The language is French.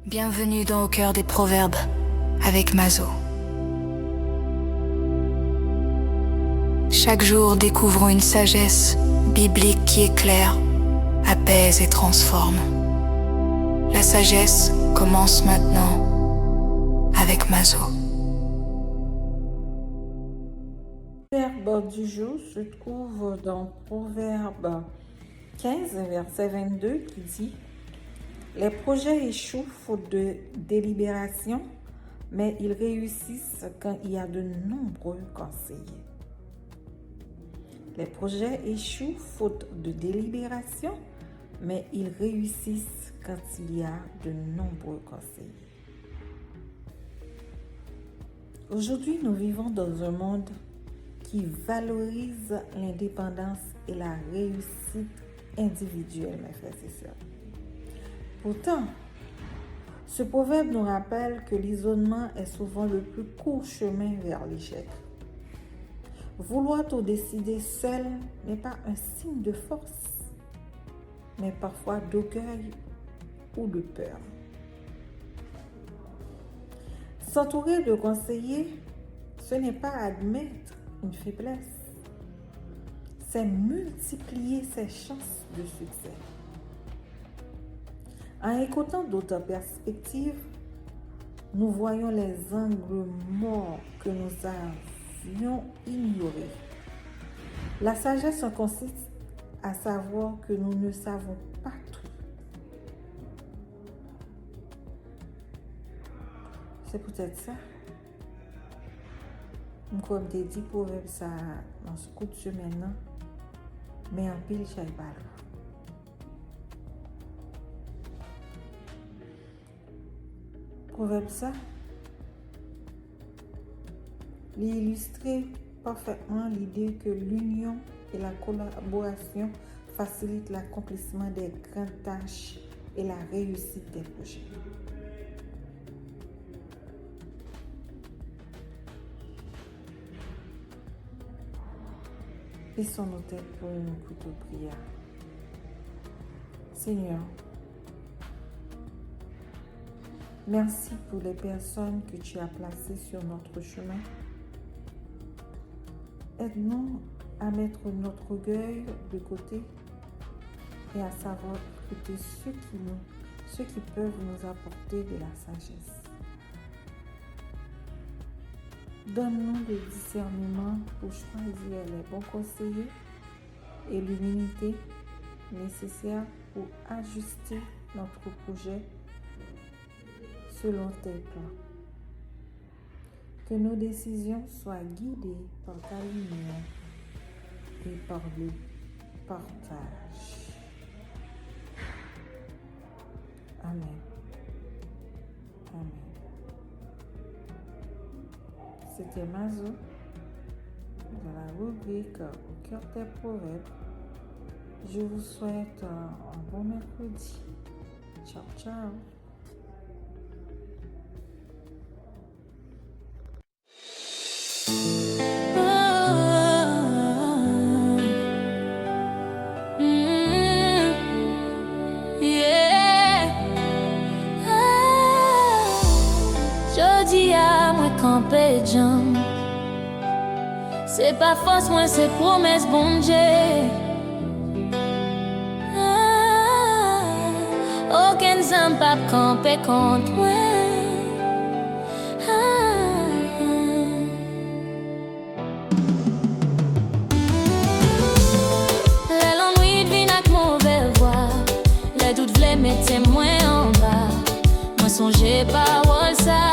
Bienvenue dans Au cœur des proverbes avec Mazo. Chaque jour, découvrons une sagesse biblique qui éclaire, apaise et transforme. La sagesse commence maintenant avec Mazo. Le proverbe du jour se trouve dans Proverbe 15, verset 22, qui dit « Les projets échouent faute de délibération, mais ils réussissent quand il y a de nombreux conseillers. » Les projets échouent faute de délibération, mais ils réussissent quand il y a de nombreux conseillers. Aujourd'hui, nous vivons dans un monde qui valorise l'indépendance et la réussite individuelle, mes frères et sœurs. Pourtant, ce proverbe nous rappelle que l'isolement est souvent le plus court chemin vers l'échec. Vouloir tout décider seul n'est pas un signe de force, mais parfois d'orgueil ou de peur. S'entourer de conseillers, ce n'est pas admettre une faiblesse, c'est multiplier ses chances de succès. En écoutant d'autres perspectives, nous voyons les angles morts que nous avions ignorés. La sagesse consiste à savoir que nous ne savons pas tout. C'est peut-être ça. Comme je dit, proverbe ça dans ce coup de semaine, mais en pile, je ne sais pas. Proverbe ça, illustrer parfaitement l'idée que l'union et la collaboration facilitent l'accomplissement des grandes tâches et la réussite des projets. Baissons nos têtes pour une courte prière. Seigneur, merci pour les personnes que tu as placées sur notre chemin. Aide-nous à mettre notre orgueil de côté et à savoir écouter ceux qui peuvent nous apporter de la sagesse. Donne-nous le discernement pour choisir les bons conseillers et l'humilité nécessaire pour ajuster notre projet selon tes plans. Que nos décisions soient guidées par ta lumière et par le partage. Amen. Amen. C'était Mazo dans la rubrique Au cœur des proverbes. Je vous souhaite un bon mercredi. Ciao, ciao. Jodi a moi campé jam. C'est pas force moi c'est promesse bon Dieu. Aucun zam pas camper contre moi. Les longues nuits vin avec mauvais voix. Les doutes v'lait mettre moins en bas. Moi songeais pas ça.